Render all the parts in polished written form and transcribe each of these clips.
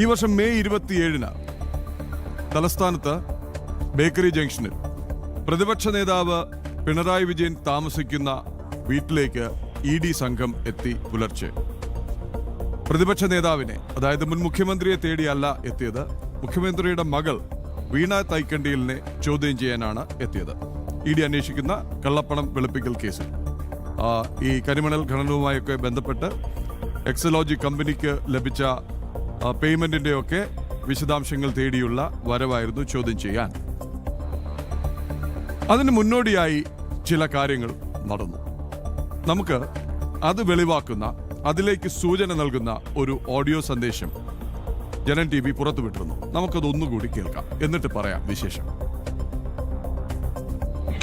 ഈ വർഷം മെയ് 27-ന് തലസ്ഥാനത്ത് ബേക്കറി ജംഗ്ഷനിൽ പ്രതിപക്ഷ നേതാവ് പിണറായി വിജയൻ താമസിക്കുന്ന വീട്ടിലേക്ക് ED സംഘം എത്തി പുലർച്ചെ. പ്രതിപക്ഷ നേതാവിനെ, അതായത് മുൻ മുഖ്യമന്ത്രിയെ തേടിയല്ല എത്തിയത്, മുഖ്യമന്ത്രിയുടെ മകൾ വീണ തൈക്കണ്ടിയിലിനെ ചോദ്യം ചെയ്യാനാണ് എത്തിയത്. ED അന്വേഷിക്കുന്ന കള്ളപ്പണം വെളുപ്പിക്കൽ കേസിൽ ഈ കരിമണൽ ഖനനവുമായൊക്കെ ബന്ധപ്പെട്ട് എക്സലോജി കമ്പനിക്ക് ലഭിച്ച പേയ്മെന്റിന്റെയൊക്കെ വിശദാംശങ്ങൾ തേടിയുള്ള വരവായിരുന്നു ചോദ്യം ചെയ്യാൻ. അതിന് മുന്നോടിയായി ചില കാര്യങ്ങൾ നടന്നു. നമുക്ക് അത് വെളിവാക്കുന്ന, അതിലേക്ക് സൂചന നൽകുന്ന ഒരു ഓഡിയോ സന്ദേശം ജനൻ TV പുറത്തുവിട്ടിരുന്നു. നമുക്കത് ഒന്നുകൂടി കേൾക്കാം, എന്നിട്ട് പറയാം വിശേഷം.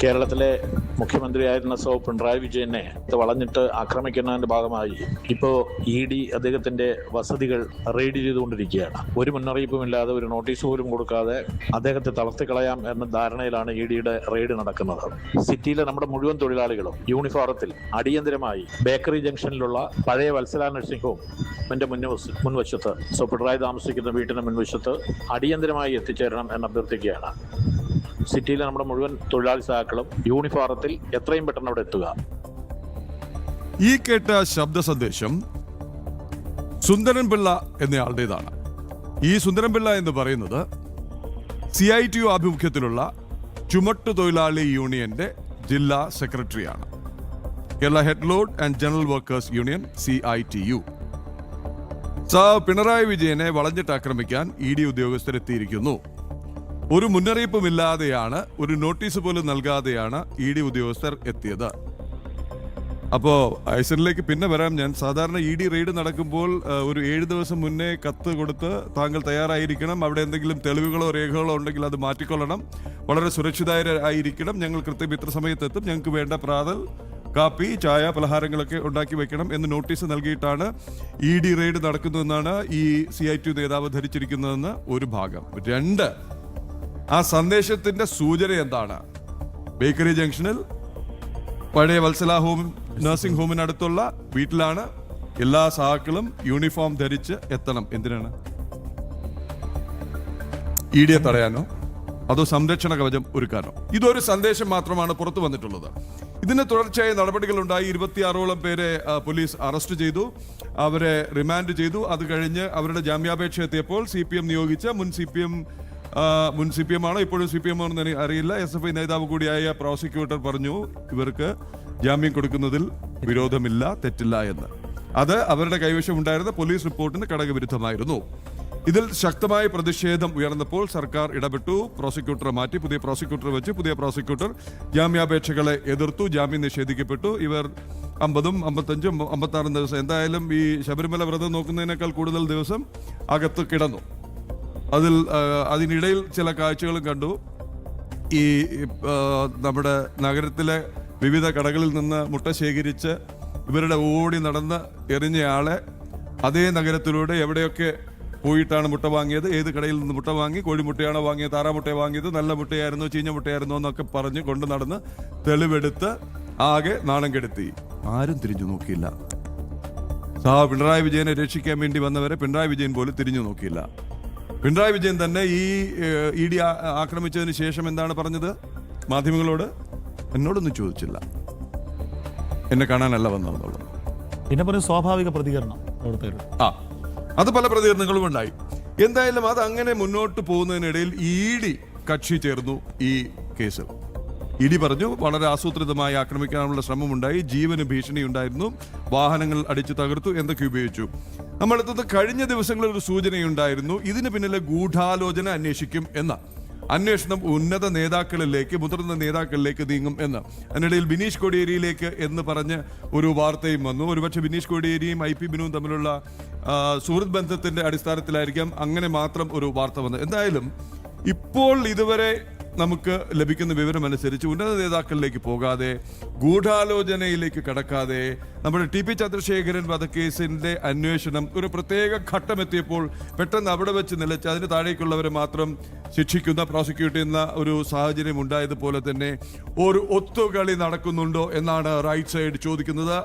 കേരളത്തിലെ മുഖ്യമന്ത്രിയായിരുന്ന പിണറായി വിജയനെ വളഞ്ഞിട്ട് ആക്രമിക്കുന്നതിന്റെ ഭാഗമായി ഇപ്പോൾ ED അദ്ദേഹത്തിന്റെ വസതികൾ റെയ്ഡ് ചെയ്തുകൊണ്ടിരിക്കുകയാണ്. ഒരു മുന്നറിയിപ്പുമില്ലാതെ, ഒരു നോട്ടീസ് പോലും കൊടുക്കാതെ അദ്ദേഹത്തെ തളർത്തിക്കളയാം എന്ന ധാരണയിലാണ് EDയുടെ റെയ്ഡ് നടക്കുന്നത്. സിറ്റിയിലെ നമ്മുടെ മുഴുവൻ തൊഴിലാളികളും യൂണിഫോറത്തിൽ അടിയന്തരമായി ബേക്കറി ജംഗ്ഷനിലുള്ള പഴയ വത്സല നഴ്സിംഗ് ഹോം മുൻവശത്ത് പിണറായി താമസിക്കുന്ന വീട്ടിന് മുൻവശത്ത് അടിയന്തരമായി എത്തിച്ചേരണം എന്ന് അഭ്യർത്ഥിക്കുകയാണ്. സിറ്റിയിലെ നമ്മുടെ മുഴുവൻ തൊഴിലാളി സഹാക്കളും യൂണിഫോറത്തിൽ എത്രയും പെട്ടെന്ന് അവിടെ എത്തുക. ഈ കേട്ട ശബ്ദ സന്ദേശം സുന്ദരൻ പിള്ള എന്നയാളുടേതാണ്. ഈ സുന്ദരൻ പിള്ള എന്ന് പറയുന്നത് CITU ആഭിമുഖ്യത്തിലുള്ള ചുമട്ടു തൊഴിലാളി യൂണിയന്റെ ജില്ലാ സെക്രട്ടറിയാണ്. Kerala head load and general workers union CITU. Pinarayi വിജയനെ വളഞ്ഞിട്ട് ആക്രമിക്കാൻ ED ഉദ്യോഗസ്ഥരെത്തിയിരിക്കുന്നു. ഒരു മുന്നറിയിപ്പുമില്ലാതെയാണ്, ഒരു നോട്ടീസ് പോലും നൽകാതെയാണ് ED ഉദ്യോഗസ്ഥർ എത്തിയത്. അപ്പോൾ ഐസനിലേക്ക് പിന്നെ വരാം ഞാൻ. സാധാരണ ED റെയ്ഡ് നടക്കുമ്പോൾ ഒരു 7 ദിവസം മുന്നേ കത്ത് കൊടുത്ത് താങ്കൾ തയ്യാറായിരിക്കണം, അവിടെ എന്തെങ്കിലും തെളിവുകളോ രേഖകളോ ഉണ്ടെങ്കിൽ അത് മാറ്റിക്കൊള്ളണം, വളരെ സുരക്ഷിതരായിരിക്കണം, ഞങ്ങൾ കൃത്യം ഇത്ര സമയത്തെത്തും, ഞങ്ങൾക്ക് വേണ്ട പ്രാതൽ, കാപ്പി, ചായ, പലഹാരങ്ങളൊക്കെ ഉണ്ടാക്കി വെക്കണം എന്ന് നോട്ടീസ് നൽകിയിട്ടാണ് ED റെയ്ഡ് നടക്കുന്നതെന്നാണ് ഈ CITU നേതാവ് ധരിച്ചിരിക്കുന്നതെന്ന് ഒരു ഭാഗം. 2, ആ സന്ദേശത്തിന്റെ സൂചന എന്താണ്? ബേക്കറി ജംഗ്ഷനിൽ പഴയ വത്സല നഴ്സിംഗ് ഹോമിനടുത്തുള്ള വീട്ടിലാണ്. എല്ലാ സഹാക്കളും യൂണിഫോം ധരിച്ച് എത്തണം. എന്തിനാണ്? EDയെ തടയാനോ അതോ സംരക്ഷണ കവചം ഒരുക്കാനോ? ഇതൊരു സന്ദേശം മാത്രമാണ് പുറത്തു വന്നിട്ടുള്ളത്. ഇതിന് തുടർച്ചയായ നടപടികളുണ്ടായി. 26ഓളം പേരെ പോലീസ് അറസ്റ്റ് ചെയ്തു, അവരെ റിമാൻഡ് ചെയ്തു. അത് കഴിഞ്ഞ് അവരുടെ ജാമ്യാപേക്ഷ എത്തിയപ്പോൾ CPM നിയോഗിച്ച മുൻ CPM ആണോ ഇപ്പോഴും CPM ആണെന്ന് അറിയില്ല, SFI നേതാവ് കൂടിയായ പ്രോസിക്യൂട്ടർ പറഞ്ഞു ഇവർക്ക് ജാമ്യം കൊടുക്കുന്നതിൽ വിരോധമില്ല, തെറ്റില്ല എന്ന്. അത് അവരുടെ കൈവശം ഉണ്ടായിരുന്ന പോലീസ് റിപ്പോർട്ടിന് ഘടകവിരുദ്ധമായിരുന്നു. ഇതിൽ ശക്തമായ പ്രതിഷേധം ഉയർന്നപ്പോൾ സർക്കാർ ഇടപെട്ടു, പ്രോസിക്യൂട്ടറെ മാറ്റി, പുതിയ പ്രോസിക്യൂട്ടർ വെച്ച്. പുതിയ പ്രോസിക്യൂട്ടർ ജാമ്യാപേക്ഷകളെ എതിർത്തു, ജാമ്യം നിഷേധിക്കപ്പെട്ടു. ഇവർ 50, 55, 56 ദിവസം, എന്തായാലും ഈ ശബരിമല വ്രതം നോക്കുന്നതിനേക്കാൾ കൂടുതൽ ദിവസം അകത്ത് കിടന്നു. അതിനിടയിൽ ചില കാഴ്ചകളും കണ്ടു. ഈ നമ്മുടെ നഗരത്തിലെ വിവിധ കടകളിൽ നിന്ന് മുട്ട ശേഖരിച്ച് ഇവരുടെ ഓടി നടന്ന് എറിഞ്ഞയാളെ അതേ നഗരത്തിലൂടെ എവിടെയൊക്കെ പോയിട്ടാണ് മുട്ട വാങ്ങിയത്, ഏത് കടയിൽ നിന്ന് മുട്ട വാങ്ങി, കോഴിമുട്ടയാണോ വാങ്ങിയത്, താറാമുട്ടയെ വാങ്ങിയത്, നല്ല മുട്ടയായിരുന്നോ ചീഞ്ഞ മുട്ടയായിരുന്നോ എന്നൊക്കെ പറഞ്ഞ് കൊണ്ട് നടന്ന് തെളിവെടുത്ത് ആകെ നാണം കെടുത്തി. ആരും തിരിഞ്ഞു നോക്കിയില്ല. പിണറായി വിജയനെ രക്ഷിക്കാൻ വേണ്ടി വന്നവരെ പിണറായി വിജയൻ പോലും തിരിഞ്ഞു നോക്കിയില്ല. പിണറായി വിജയൻ തന്നെ ഈ ED ആക്രമിച്ചതിന് ശേഷം എന്താണ് പറഞ്ഞത് മാധ്യമങ്ങളോട്? എന്നോടൊന്നും ചോദിച്ചില്ല, എന്നെ കാണാനല്ല വന്നതെന്നുള്ളത്. പിന്നെ പറഞ്ഞ സ്വാഭാവിക പ്രതികരണം അത് പല പ്രതികരണങ്ങളും ഉണ്ടായി. എന്തായാലും അത് അങ്ങനെ മുന്നോട്ട് പോകുന്നതിനിടയിൽ ED കക്ഷി ചേർന്നു ഈ കേസിൽ. ED പറഞ്ഞു വളരെ ആസൂത്രിതമായി ആക്രമിക്കാനുള്ള ശ്രമമുണ്ടായി, ജീവന് ഭീഷണി ഉണ്ടായിരുന്നു, വാഹനങ്ങൾ അടിച്ചു തകർത്തു, എന്തൊക്കെ ഉപയോഗിച്ചു. നമ്മളെത്തുന്ന കഴിഞ്ഞ ദിവസങ്ങളിൽ ഒരു സൂചനയുണ്ടായിരുന്നു, ഇതിന് പിന്നിലെ ഗൂഢാലോചന അന്വേഷിക്കും എന്ന്. അന്വേഷണം ഉന്നത നേതാക്കളിലേക്ക്, മുതിർന്ന നേതാക്കളിലേക്ക് നീങ്ങും എന്ന്. അതിനിടയിൽ ബിനീഷ് കോടിയേരിയിലേക്ക് എന്ന് പറഞ്ഞ് ഒരു വാർത്തയും വന്നു. ഒരുപക്ഷെ ബിനീഷ് കോടിയേരിയും IP ബിനുവും തമ്മിലുള്ള സുഹൃത്ത് ബന്ധത്തിന്റെ അടിസ്ഥാനത്തിലായിരിക്കാം അങ്ങനെ മാത്രം ഒരു വാർത്ത വന്നത്. എന്തായാലും ഇപ്പോൾ ഇതുവരെ നമുക്ക് ലഭിക്കുന്ന വിവരമനുസരിച്ച് ഉന്നത നേതാക്കളിലേക്ക് പോകാതെ, ഗൂഢാലോചനയിലേക്ക് കടക്കാതെ, നമ്മുടെ TP ചന്ദ്രശേഖരൻ വധക്കേസിന്റെ അന്വേഷണം ഒരു പ്രത്യേക ഘട്ടമെത്തിയപ്പോൾ പെട്ടെന്ന് അവിടെ വെച്ച് നിലച്ച് അതിന് താഴേക്കുള്ളവരെ മാത്രം ശിക്ഷിക്കുന്ന, പ്രോസിക്യൂട്ട് ചെയ്യുന്ന ഒരു സാഹചര്യം ഉണ്ടായതുപോലെ തന്നെ ഒരു ഒത്തുകളി നടക്കുന്നുണ്ടോ എന്നാണ് റൈറ്റ് സൈഡ് ചോദിക്കുന്നത്.